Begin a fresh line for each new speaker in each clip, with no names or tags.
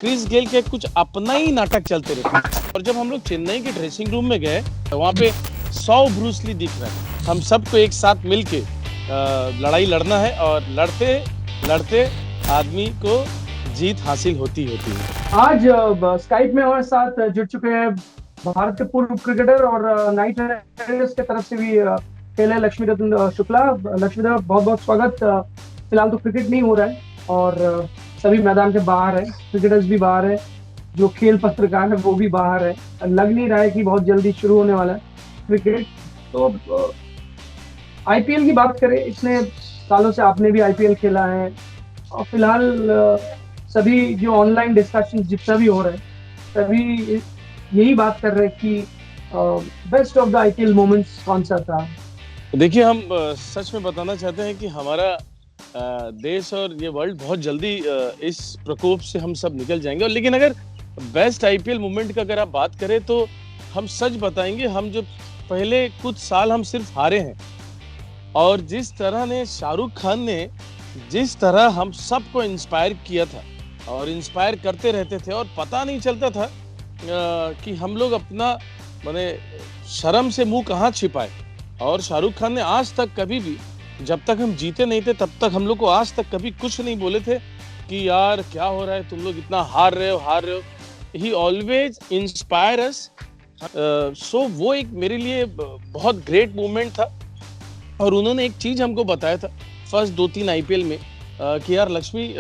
Chris Gayle के कुछ अपना ही नाटक चलते रहते। और जब हम लोग चेन्नई के ड्रेसिंग रूम में गए तो वहाँ पे 100 ब्रूस ली दिख रहे हैं। हम सबको एक साथ मिलके लड़ाई लड़ना है और लड़ते लड़ते आदमी को जीत हासिल होती होती है।
आज स्काइप में हमारे साथ जुड़ चुके हैं भारत के पूर्व क्रिकेटर और नाइट राइडर्स के तरफ से भी खेले लक्ष्मीरत्न शुक्ला। लक्ष्मीदा, बहुत बहुत स्वागत। फिलहाल तो क्रिकेट नहीं हो रहा है और सभी मैदान के बाहर है, क्रिकेटर्स भी बाहर है, जो खेल पत्रकार है वो भी बाहर है। लग नहीं रहा है कि बहुत जल्दी शुरू होने वाला है क्रिकेट। तो आईपीएल की बात करें, इतने सालों से आपने भी आईपीएल खेला है और फिलहाल सभी जो ऑनलाइन डिस्कशन जितना भी हो रहे हैं सभी यही बात कर रहे हैं कि best of the IPL moments कौन सा था।
देखिए, हम सच में बताना चाहते हैं कि हमारा देश और ये वर्ल्ड बहुत जल्दी इस प्रकोप से हम सब निकल जाएंगे। और लेकिन अगर बेस्ट आईपीएल मोमेंट का अगर आप बात करें तो हम सच बताएंगे, हम जो पहले कुछ साल हम सिर्फ हारे हैं और जिस तरह ने शाहरुख खान ने जिस तरह हम सबको इंस्पायर किया था और इंस्पायर करते रहते थे और पता नहीं चलता था कि हम लोग अपना माने शर्म से मुंह कहाँ छिपाए। और शाहरुख खान ने आज तक कभी भी, जब तक हम जीते नहीं थे तब तक हम लोग को आज तक कभी कुछ नहीं बोले थे कि यार क्या हो रहा है, तुम लोग इतना हार रहे हो। ही ऑलवेज इंस्पायर अस। सो वो एक मेरे लिए बहुत ग्रेट मोमेंट था। और उन्होंने एक चीज हमको बताया था फर्स्ट 2-3 आईपीएल में कि यार लक्ष्मी,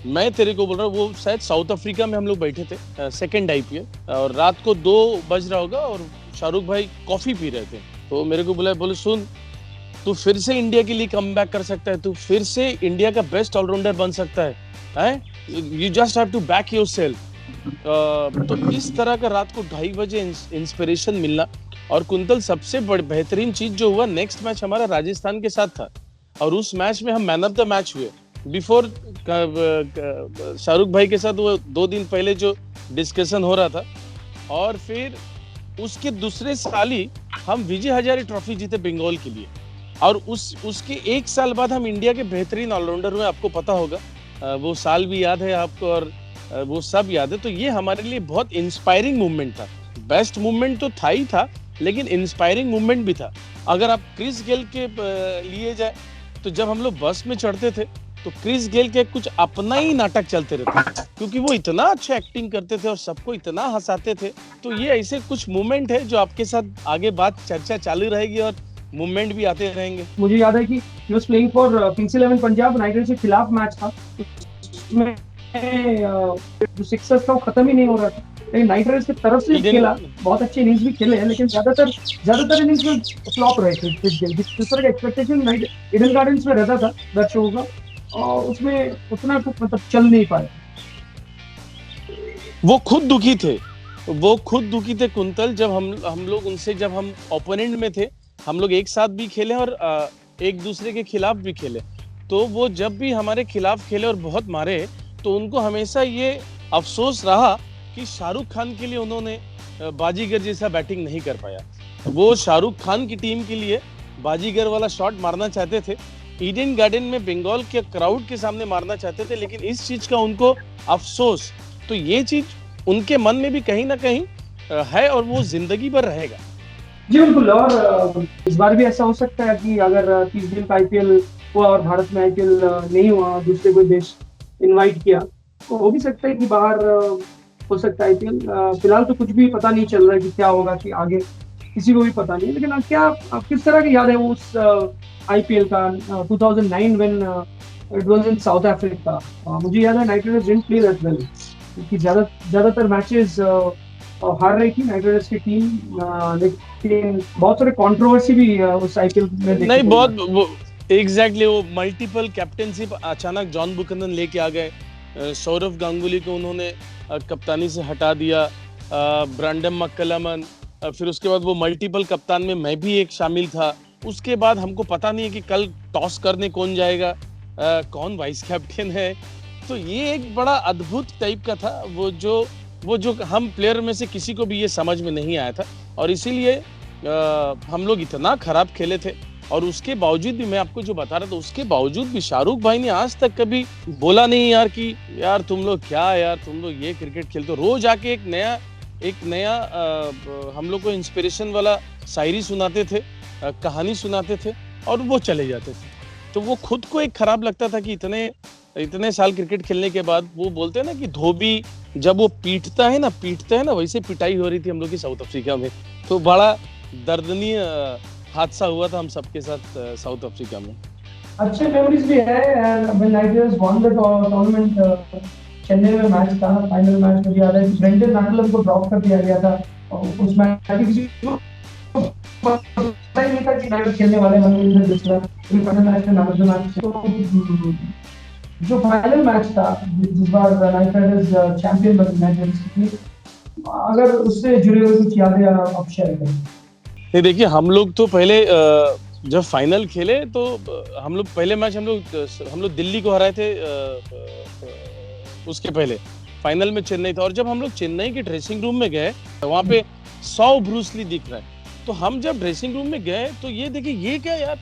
मैं तेरे को बोल रहा हूँ, वो शायद साउथ अफ्रीका में हम लोग बैठे थे सेकंड आईपीएल और रात को 2 बज रहा होगा और शाहरुख भाई कॉफी पी रहे थे। तो मेरे को बोले सुन, तू फिर से इंडिया के लिए कमबैक कर सकता है, तू फिर से इंडिया का बेस्ट ऑलराउंडर बन सकता है, you just have to back yourself. तो इस तरह का रात को 2:30 बजे इंस्पिरेशन मिलना। और कुंतल, सबसे बेहतरीन चीज जो हुआ, नेक्स्ट मैच हमारा राजस्थान के साथ था और उस मैच में हम मैन ऑफ द मैच हुए। बिफोर शाहरुख भाई के साथ वो 2 दिन पहले जो डिस्कशन हो रहा था और फिर उसके दूसरे साल ही हम विजय हजारे ट्रॉफी जीते बंगाल के लिए। और उसके 1 साल बाद हम इंडिया के बेहतरीन ऑलराउंडर हुए। आपको पता होगा, वो साल भी याद है आपको और वो सब याद है। तो ये हमारे लिए बहुत इंस्पायरिंग मूवमेंट था। बेस्ट मूवमेंट तो था ही था, लेकिन इंस्पायरिंग मूवमेंट भी था। अगर आप क्रिस गेल के लिए जाए तो जब हम लोग बस में चढ़ते थे तो क्रिस गेल के कुछ अपना ही नाटक चलते रहते, क्योंकि वो इतना अच्छा एक्टिंग करते थे और सबको इतना हंसाते थे। तो ये ऐसे कुछ मोमेंट है जो आपके साथ आगे बात चर्चा चालू रहेगी और मूवमेंट भी आते रहेंगे।
मुझे याद है कि he was playing for Kings 11 Punjab, night Riders के खिलाफ मैच था। उसमें जो सिक्सर्स था वो खत्म ही नहीं हो रहा था, लेकिन नाइट राइडर्स की तरफ से खेला, बहुत अच्छे इनिंग्स भी खेले हैं, लेकिन ज्यादातर इनिंग्स में फ्लॉप रहे थे। जिस तरह का एक्सपेक्टेशन नाइट ईडन गार्डन्स में रहता था दर्शकों का, और उसमें उतना मतलब चल नहीं पाया।
वो खुद दुखी थे कुंतल। जब हम लोग उनसे, जब हम ओपोनेंट में थे, हम लोग एक साथ भी खेले और एक दूसरे के खिलाफ भी खेले। तो वो जब भी हमारे खिलाफ खेले और बहुत मारे तो उनको हमेशा ये अफसोस रहा कि शाहरुख खान के लिए उन्होंने बाजीगर जैसा बैटिंग नहीं कर पाया। वो शाहरुख खान की टीम के लिए बाजीगर वाला शॉट मारना चाहते थे, ईडन गार्डन में बंगाल के क्राउड के सामने मारना चाहते थे, लेकिन इस चीज का उनको अफसोस, तो ये चीज उनके मन में भी कहीं ना कहीं है और वो जिंदगी भर रहेगा।
जी बिल्कुल। और इस बार भी ऐसा हो सकता है कि अगर 30 दिन का आईपीएल हुआ और भारत में आईपीएल नहीं हुआ, दूसरे कोई देश इनवाइट किया, तो हो भी सकता है कि बाहर हो सकता है आईपीएल। फिलहाल तो कुछ भी पता नहीं चल रहा है कि क्या होगा, कि आगे किसी को भी पता नहीं है। लेकिन क्या किस तरह की याद है उस आईपीएल का 2009 when it was in south Africa? मुझे याद है night Riders didn't play that well, क्योंकि ज्यादातर मैचेस हार रही थी नाइट राइडर्स की टीम। लेकिन बहुत सारे कंट्रोवर्सी भी उस आईपीएल में देखने
नहीं,
को
बहुत
मिला।
वो एग्जैक्टली वो मल्टीपल कैप्टनशिप अचानक जॉन बुकनन लेके आ गए। सौरव गांगुली को उन्होंने कप्तानी से हटा दिया, ब्रैंडन मैककलमन, फिर उसके बाद वो मल्टीपल कप्तान में मैं भी एक शामिल था। उसके बाद हमको पता नहीं है कि कल टॉस करने कौन जाएगा, कौन वाइस कैप्टन है। तो ये एक बड़ा अद्भुत टाइप का था, वो जो हम प्लेयर में से किसी को भी ये समझ में नहीं आया था। और इसीलिए हम लोग इतना खराब खेले थे और उसके बावजूद भी मैं आपको जो बता रहा था, उसके बावजूद भी शाहरुख भाई ने आज तक कभी बोला नहीं यार कि यार तुम लोग क्या, यार तुम लोग ये क्रिकेट खेलते हो। रोज आके एक नया हम लोग को इंस्पिरेशन वाला शायरी सुनाते थे, कहानी सुनाते थे और वो चले जाते थे। तो वो खुद को एक खराब लगता था कि इतने साल क्रिकेट खेलने के बाद वो बोलते हैं ना कि धोबी जब वो पीटता है ना, वैसे पिटाई हो रही थी हम लोग की साउथ अफ्रीका में। तो बड़ा दर्दनीय हादसा हुआ था हम सबके साथ साउथ अफ्रीका में।
अच्छे मेमोरीज भी है। When Knight Riders won the tournament, Chennai में मैच था, फाइनल मैच, मुझे याद है कि ब्रेंडन मैकलम को ड्रॉप कर दिया गया था और उस मैच में किसी को पता ही नहीं था कि नाइटर्स खेलने वाले हैं। मनोरंजन दूसरा फाइनल मैच में मैच तो जो फाइनल मैच था जिस बार नाइट राइडर्स चैंपियन बनी मैच, अगर उससे जुड़े हुए कुछ यादें आप शेयर करें।
नहीं देखिए, हम लोग तो पहले जब फाइनल खेले तो हम लोग पहले मैच हम लोग दिल्ली को हराए थे। उसके पहले फाइनल में चेन्नई था और जब हम लोग चेन्नई के ड्रेसिंग रूम में गए वहां पे 100 ब्रूस ली दिख रहा है। तो हम जब ड्रेसिंग रूम में गए तो ये देखिए, ये क्या यार,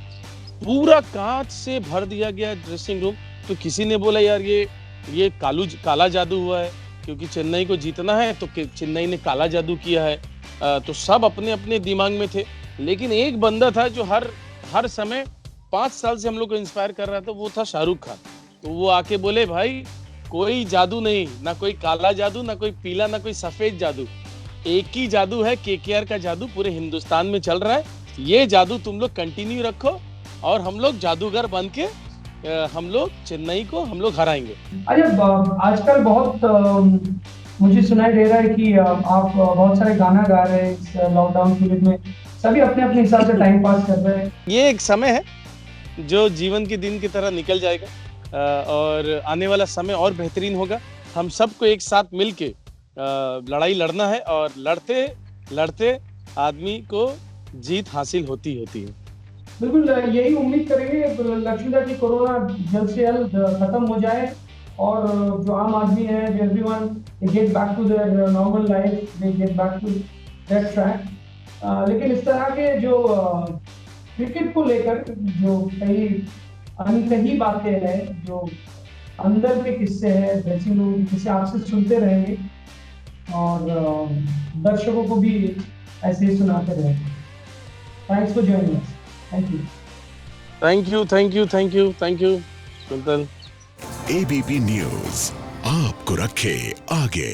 पूरा कांच से भर दिया गया ड्रेसिंग रूम। तो किसी ने बोला यार ये काला जादू हुआ है, क्योंकि चेन्नई को जीतना है तो चेन्नई ने काला जादू किया है। तो सब अपने अपने दिमाग में थे, लेकिन एक बंदा था जो हर समय 5 साल से हम लोग को इंस्पायर कर रहा था, वो था शाहरुख खान। तो वो आके बोले भाई कोई जादू नहीं, ना कोई काला जादू, ना कोई पीला, ना कोई सफेद जादू, एक ही जादू है, केकेआर का जादू पूरे हिंदुस्तान में चल रहा है। ये जादू तुम लोग कंटिन्यू रखो और हम लोग जादूगर बन के हम लोग चेन्नई को हम लोग हराएंगे।
अरे आजकल बहुत मुझे सुनाई दे रहा है कि आप बहुत सारे गाना गा रहे हैं इस लॉकडाउन पीरियड में, सभी अपने अपने हिसाब से टाइम पास कर रहे हैं।
ये एक समय है जो जीवन के दिन की तरह निकल जाएगा और आने वाला समय और बेहतरीन होगा। हम सबको एक साथ मिलके लड़ाई लड़ना है और लड़ते लड़ते आदमी को जीत हासिल होती है।
बिल्कुल यही उम्मीद करेंगे लक्ष्मीदा की कोरोना जल्द से जल्द खत्म हो जाए और जो आम आदमी है, everyone get back to their normal life, they get back to that track. लेकिन इस तरह के जो क्रिकेट को लेकर जो कई अनकही बातें हैं, जो अंदर के किस्से हैं, ड्रेसिंग रूम के किस्से आपसे सुनते रहेंगे और दर्शकों को भी ऐसे ही सुनाते रहेंगे। Thanks for joining us. Thank you
quintal.
ABP news आपको रखे आगे।